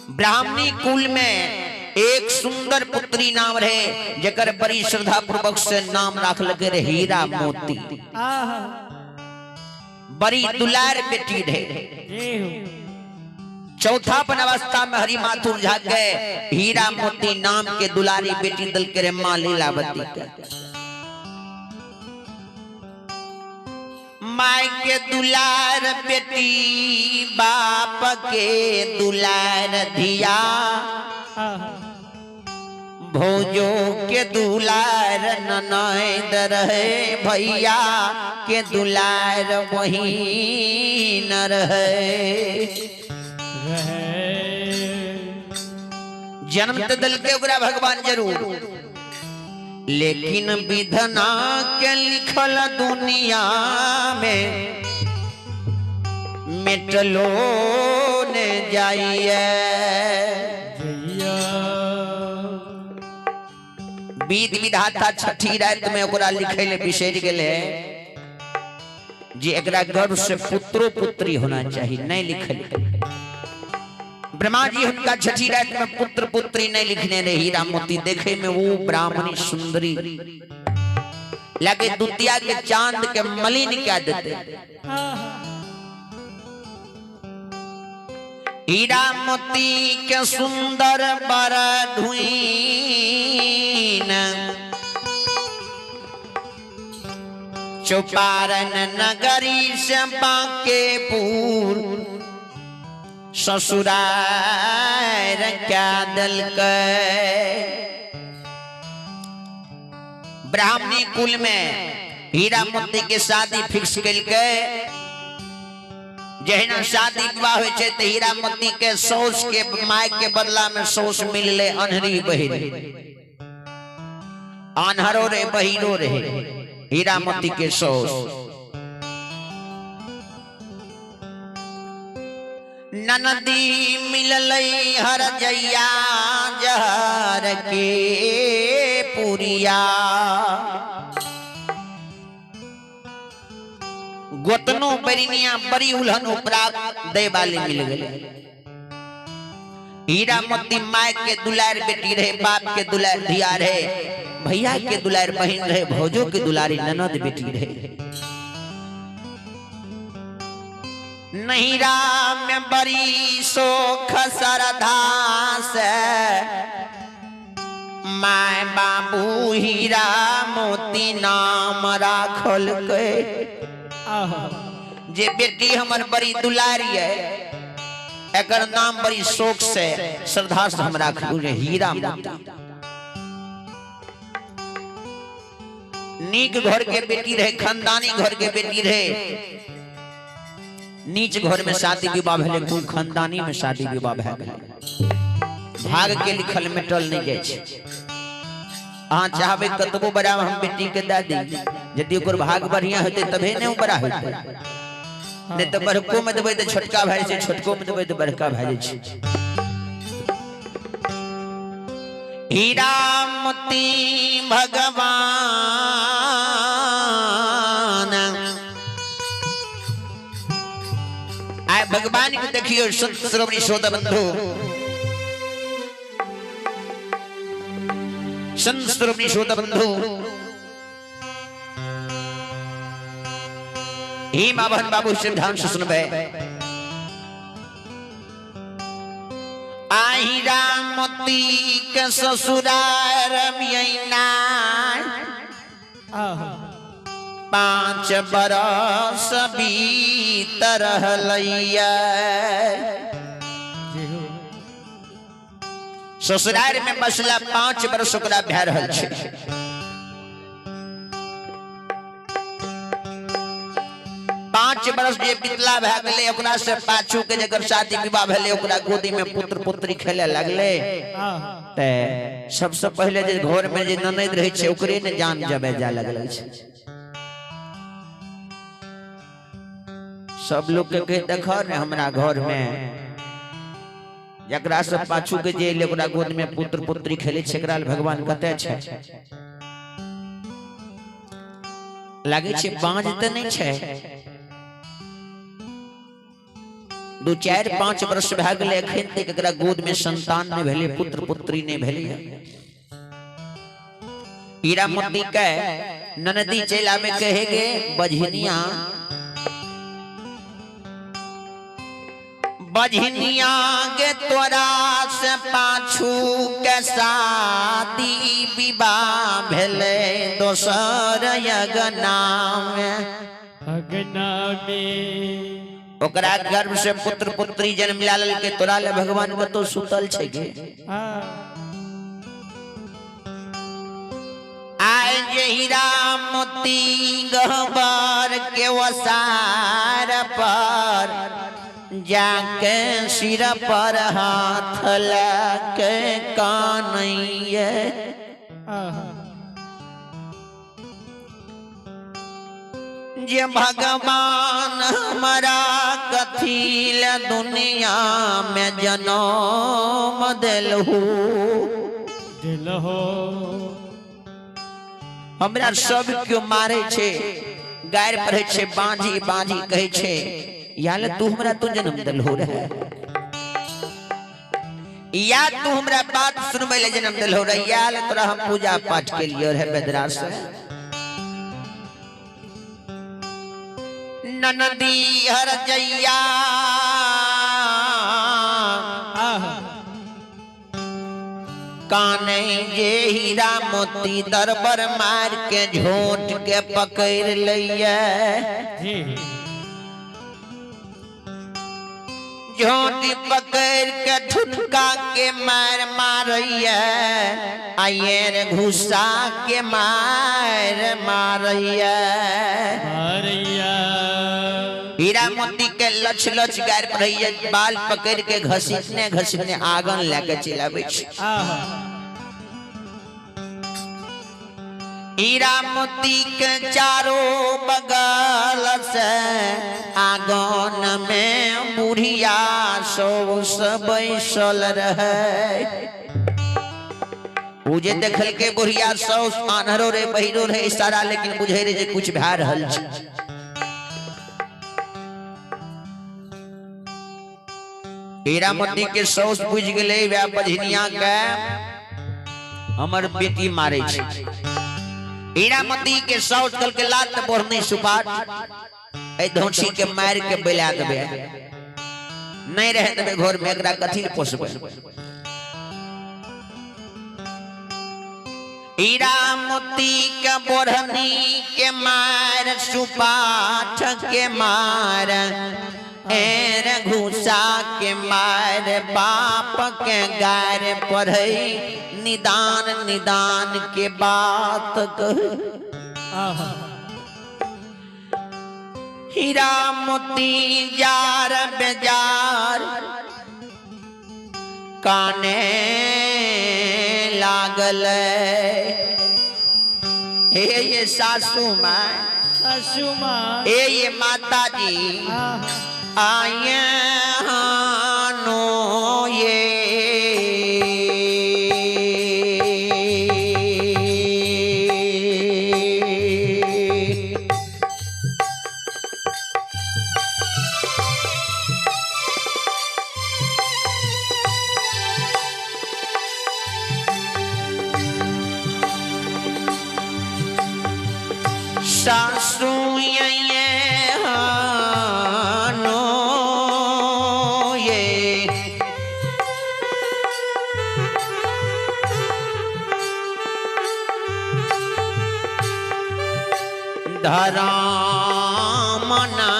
ब्राह्मणी कुल में एक सुंदर पुत्री नाम रहे जकर बड़ी श्रद्धा पूर्वक से नाम राख लगे रहे हीरा मोती। बड़ी दुलार बेटी रहे। चौथापन अवस्था में हरि माथुर झाग गए हीरा मोती नाम के दुलारी बेटी दल के मां लीलावती के। माई के दुलार बेटी बाप के दुलार धिया भोजो के दुलार ननद रहे भैया के दुलार वही न रहे। जन्म तो दल के ओकरा भगवान जरूर, लेकिन विधना के लिखल दुनिया में मिटलो ने जाइए। विध विधाता छठी रात में ओकरा लिखे ले बिसर गेले जे एकरा गर्भ से पुत्रो पुत्री होना चाहिए, नहीं लिखल। ब्रह्मा जी उनका छठी रात में पुत्र पुत्री नहीं लिखने रहे। हीरा मोती देखे में वो ब्राह्मणी सुंदरी लगे दुतिया के चांद के मलिन क्या देते। हीरा मोती के सुंदर बर धुईन चौपारण नगरी से बांकेपुर ससुरार क्या दल के। ब्राह्मणी कुल में हीरा मोती के शादी फिक्स कल के। जहिना शादी विवाह हो तो हीरा मोती के सौस के माय के बदला में सौस मिलले अनहरी बहिरी। अनहरो रे बहिरो रहे हीरा मोती के सौस। ननदी मिललई हर जैया जहर के पुरिया गोतनो बरिनिया बड़ी उल्हन उपराग दे वाले मिल गए। हीरा मोती माय के दुलार बेटी रहे, बाप के दुलार धिया रहे, भैया के दुलार बहन रहे, भौजो के दुलारी ननद बेटी रहे। नहीरा में बड़ी सोख सरधा से माय बाबू हीरा मोती नाम राखल के। जे बेटी हमर बड़ी दुलारी है एकर नाम बड़ी शौक से श्रद्धा से हम राखलू हीरा मोती। नीक घर के बेटी रहे, खानदानी घर के बेटी रहे। नीच घर में शादी विवाह भेले, खूब खानदानी में शादी विवाह भेले। भाग के लिखल मिटल नहीं जाए छे। अहाँ चाहबे कतबो बड़ा हम बेटी के दे दी, यदि ओकर भाग बढ़िया होते तबे ने बड़ा होते। नहीं तो बड़को में देबे तो छोटका भाई से, छोटको में देबे तो बड़का भाई छे। हीरा मोती भगवान आए भगवान को देखियो। संत श्रोमणी श्रोता बंधु, संत श्रोमणी श्रोता बंधु, ही माभन बाबू से ध्यान से सुनबे। आई राम मोती के ससुरार मियना 5 बरस बीतर लैया। ससुराल में बसला 5 बरस ओकरा भै रहल छै। 5 बरस जे बितला भै गेलै ओकरा से पाछू के जकर शादी विवाह भेलै ओकरा गोदी में पुत्र पुत्री खेले लगले। ते सबसे पहले जे घर में जे ननद रहे छै ओकरे ने जान जबे जा लगले छै। सब लोग के कह देखो ने हमरा घर में जकरा से पाछू के जे ओकरा गोद में पुत्र पुत्री खेले छै एकरा भगवान कते छै। लागे छै बांझ त नहीं छै। 2-4-5 वर्ष भए गेलै एखन तक एकरा गोद में संतान नहीं भेले, पुत्र पुत्री नहीं भेले। हीरा मोती के ननदी चेला में कहेगे बझनिया बझनिया के तोरा से पाछू के शादी विवाह भेले दोसर अगना में ओकरा गर्भ से पुत्र पुत्री जन्म लाल के तोरा ले भगवान के तो सुतल छे गे। आए जे हीरा मोती गहबर के वसार पर जाके सिर पर हाथ लाके कानैया जे भगवान हमारा कथिल दुनिया में जन्म दिलहु हमरा सब क्यों मारे छे गायर पढ़े छे बांझी बांझी कहे छे याले तू हमरा तो जन्म दिलहु रहे या तू हमरा बात सुनबे ले जन्म दिलहु रहे याले तोरा हम पूजा पाठ के लिए रहे बेदरा से ननदी हर जैया काने जे हीरा मोती दरबर मार के झोंट के पकड़ लिया झोंट पकड़ के ठुनका के मार मारिया आये रे घुसा के मार मारिया हीरा मोती के लच लच गार पर बाल पकड़ के घसीटने घसीटने आगन लेके चलावे हीरा मोती के चारों बगल से आगन में बुढ़िया सौस बैसल रहे उजे देखल के बुढ़िया सौस आन्हरो रे बहिरो रे इशारा लेकिन बुझे रे जे कुछ भए रहल छै। हीरा मोती के सौस बुझ गए वह बझनिया के हमर बेटी मारे छे। हीरा मोती के सौस कल के लात बोरनी सुपाट ए धौंसी के मार के बेला देबे नहीं रहे देबे घर में एकरा कथि पोसबे। हीरा मोती के बोरनी के मार सुपाट के मार एर घुसा के मार बाप के गार पढ़े निदान निदान के बात कह हीरा मोती जार बेजार काने लागल हे ये सासू माँ ये माता जी आये हानो ये सासू ये हानो धरामना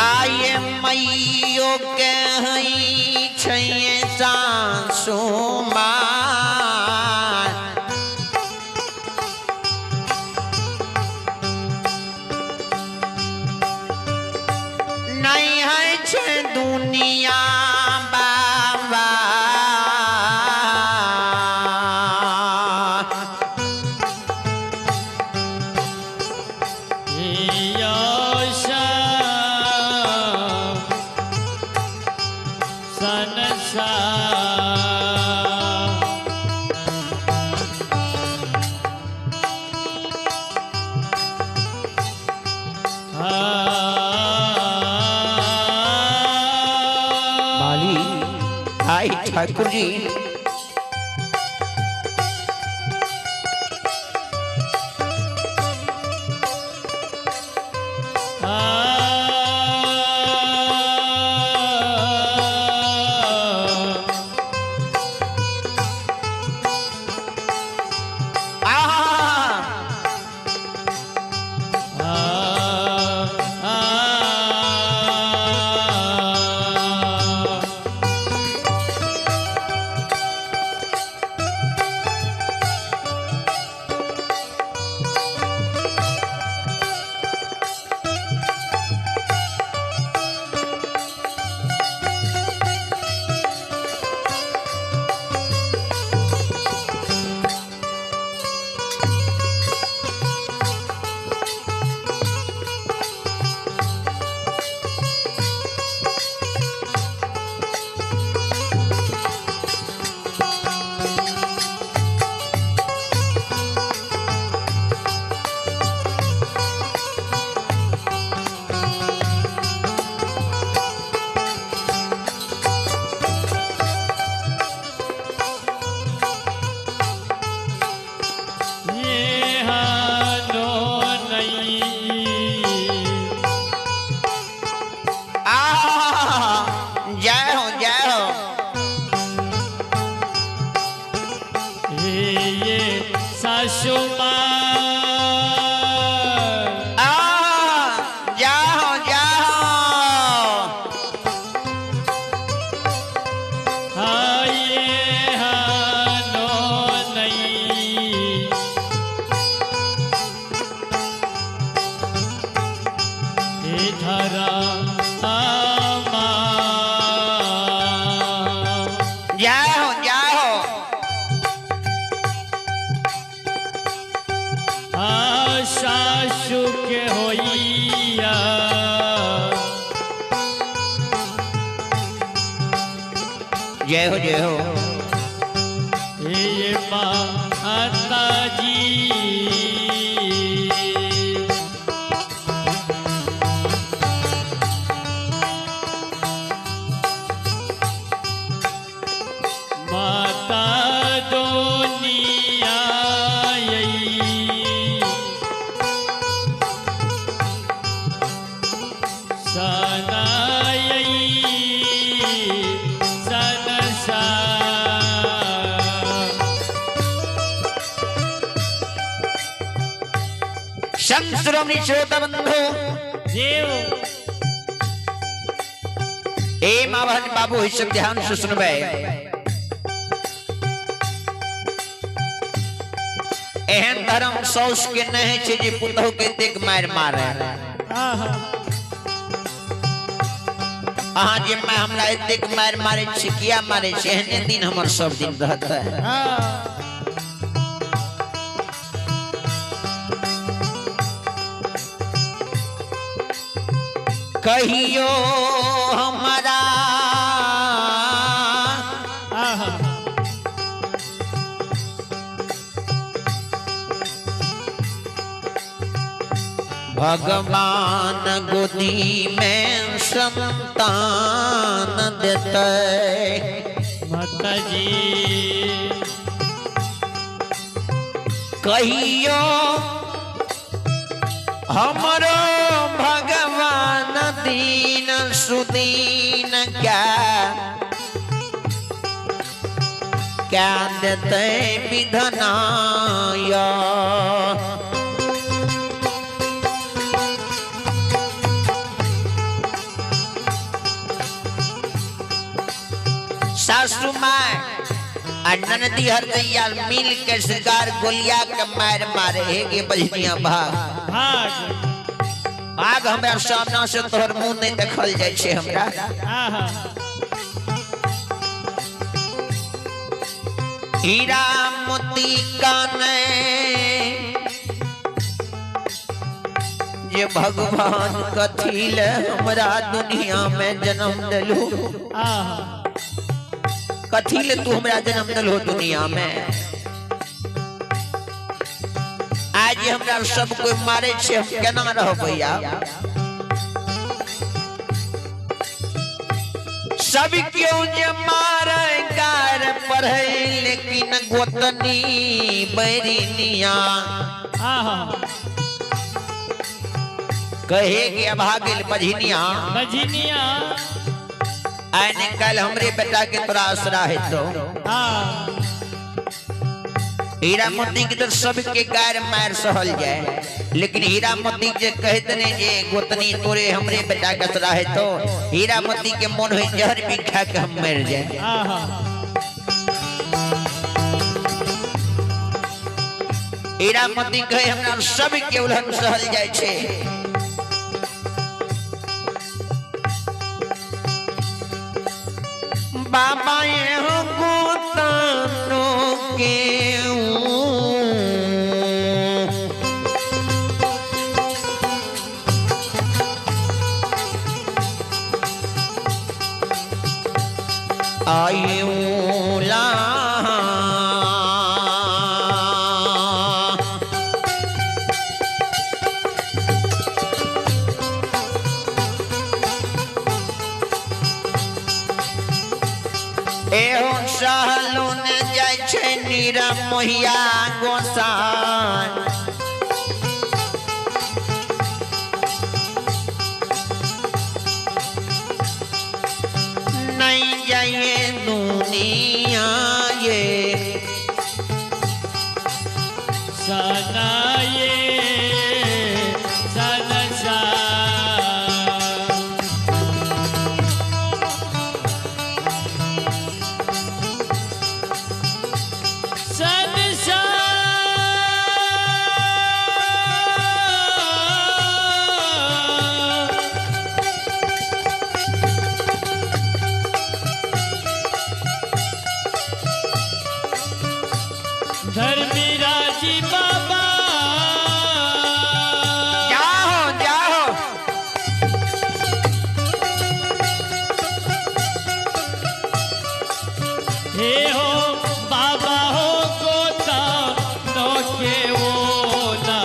आये मैयो के हई छै सासू माँ नहीं है छै दुनिया बाबा ठाकुर जी जय हो जय हो। ये माता जी माता दुनिया सना श्रोमणी श्रोता बंधु देव ए मां बहन बाबू ही सब ध्यान से सुनबे। एहन धर्म सौस के नहीं छे जे पुतहु के देख मार मारे। अहाँ जे मैं हमरा देख मार मारे छी किया मारे छी एहने दिन हमर सब दिन रहता है। कहियो हमारा भगवान गोदी में संतान देते माता जी कहियो हमरो भगवान दीन सुदीन क्या देते विधनाय। सासू माँ ननदी हर दैया मिल के शिकार गोलिया के मार मारे हे बजनिया भाग भाग हमरा सामना से तोहर मुंह नहीं देखल जाय छे। हमरा हीरा मोती काने जे भगवान कथी ले हमरा दुनिया में जन्म देलू कथी ले तू हमरा जन्म देलू दुनिया में। आज हमरा सब कोई मारे छे हम केना रहो भैया। सब क्यों जे मारेगा पढ़े लेकिन गोतनी बैरिनिया आहा कहे कि अभागिल बझिनिया बजनिया आने कल हमरे बेटा के तोरा आसरा है तो हीरा मोती की तो सबके गायर मार सहल जाए, लेकिन हीरा मोती जे कहते ने जे गोतनी तोरे हमरे बेटा के आसरा है तो हीरा मोती के मन हो जहर भी खा के हम मर जाए। आहा हीरा मोती कहे हमरा सब के उलहन सहल जाए छे। बाबा ये हो गोतनो के आयुला एहो सहलुन जाय छे नीरा मोहिया गोसाई नहीं जाए दुनिया ये सनाये सनसा सनसा धर्मीराजी बाबा जाओ जाओ हे हो बाबा हो गोता नोके वो ना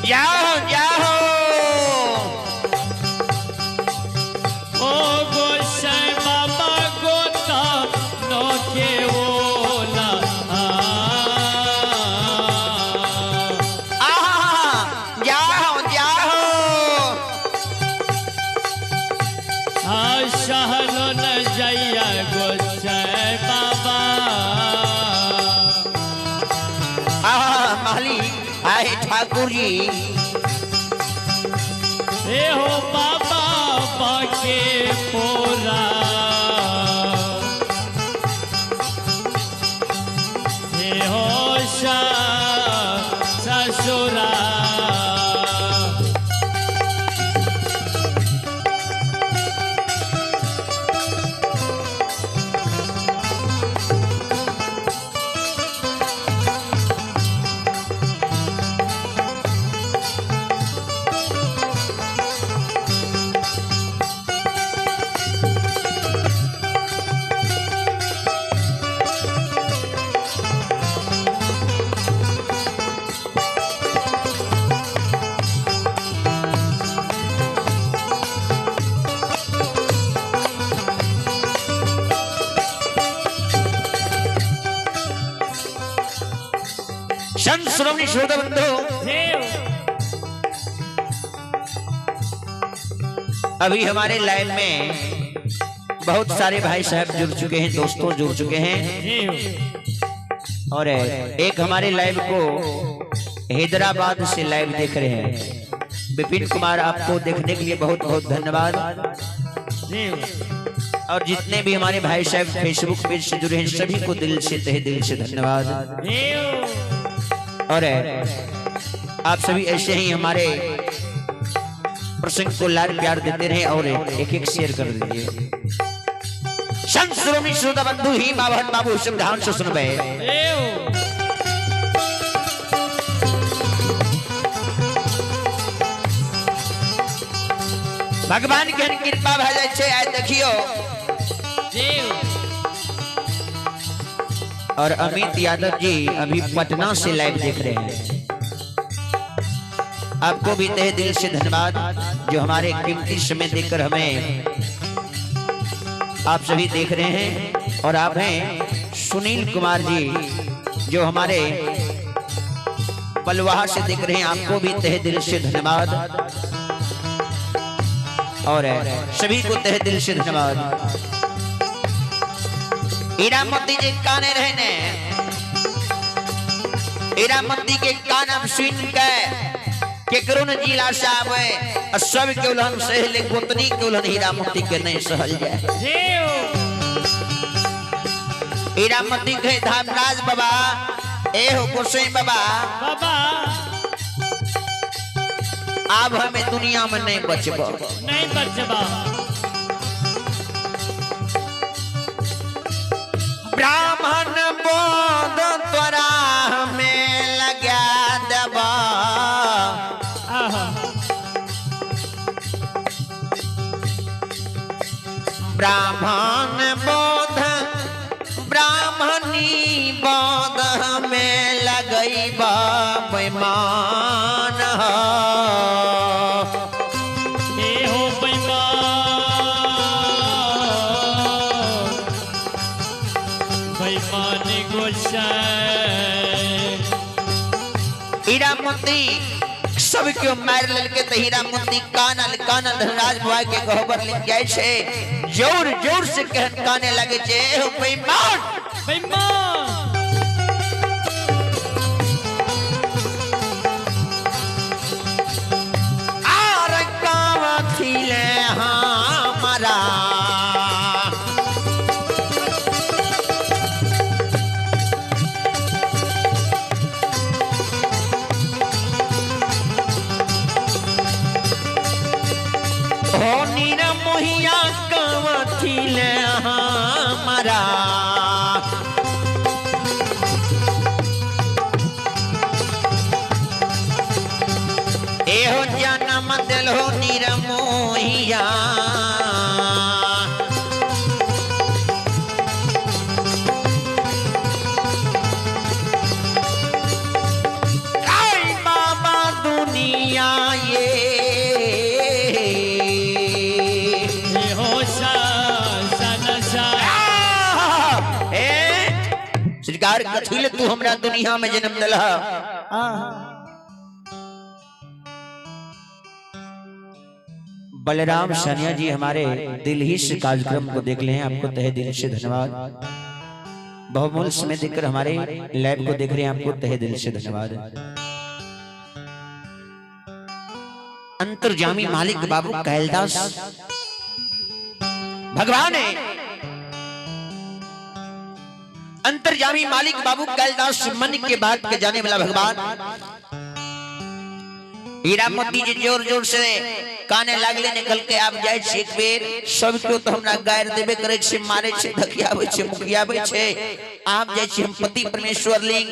जाओ जाओ ओ गोसाई बाबा गोता नोके वो ना जाओ जाओ सहलो न जैया गोसाई बाबा माली आए ठाकुर जी हे हो बाबा बाके पोरा हे हो ससुरा संत श्रोमणी श्रोता बंधु देव अभी हमारे लाइन में बहुत सारे भाई साहब जुड़ चुके हैं, दोस्तों जुड़ चुके हैं देव और एक हमारे लाइव को हैदराबाद से लाइव देख रहे हैं। विपिन कुमार आपको देखने के लिए बहुत बहुत धन्यवाद। देव और जितने भी हमारे भाई साहब फेसबुक पेज से जुड़े हैं सभी को दिल से तहे दिल से धन्यवाद। देव और आप सभी ऐसे ही हमारे प्रसंग को लाड प्यार देते रहे और एक एक शेयर कर दीजिए। संत श्रोमणी श्रोता बंधु ही बाबन बाबू सब ध्यान से सुनबे। देव भगवान के कृपा भ जाय छै। आइ देखियो देव और अमित यादव जी अभी पटना से लाइव देख रहे हैं। आपको भी तहे दिल से धन्यवाद जो हमारे कीमती समय देकर हमें आप सभी देख रहे हैं और आप हैं सुनील कुमार जी जो हमारे बलवाहा से देख रहे हैं। आपको भी तहे दिल से धन्यवाद और सभी को तहे दिल से धन्यवाद। हीरा मोती जी काने रहने हीरा मोती के कान अब सुन के करुण जिला से आवे सब के उलहन सहले गोतनी के उलहन हीरा मोती के नहीं सहल जाए। हीरा मोती के धामराज बाबा ए हो गोसाई बाबा अब हमें दुनिया में नहीं बचबो नहीं बचबा। ब्राह्मण बोध त्वरा में लगा देबा ब्राह्मण बोध ब्राह्मणी बोध में लगैबा बेमान हो बेईमान गोसाई। हीरा मोती सब क्यों मार ललके तो हीरा मोती कानल कानल धनराज भाई के गहबर लिख जाए छे जोर जोर से कहन काने लगे छे हो बेईमान बेईमान आर कावा थीले हमारा मोहिया कवथिले हमारा एहो जन्म दिलो नीर मोहिया आई बाबा दुनिया ये सरकार कथिल तू हमरा दुनिया में जन्म दिला। बलराम सानिया जी हमारे दिल ही से कार्यक्रम को देख ले हैं, आपको तहे दिल से धन्यवाद। बहुमूल्य समय देकर हमारे लाइव को देख रहे हैं, आपको तहे दिल से धन्यवाद। अंतर्जामी मालिक बाबू कैलदास भगवान है। अंतर्जामी मालिक बाबू कैलदास मन के बात के जाने वाला भगवान हीरा मोती जी जोर जोर से काने लागले निकल के आप जाए छे एक बेर सब को तो हमरा गायर देबे करे छे मारे छे धकियावे छे मुखियावे छे आप जाए छे हम पति परमेश्वर लिंग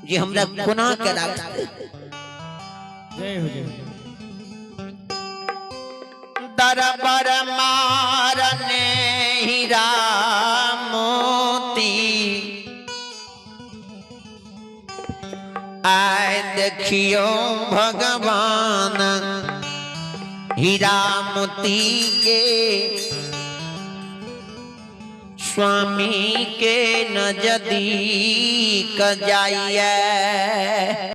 जी हमरा गुनाह के राख जय हो जय दरबार मारने हीरा मोती आए देखियो भगवान हीरा मोती के स्वामी के नजदीक जाइए।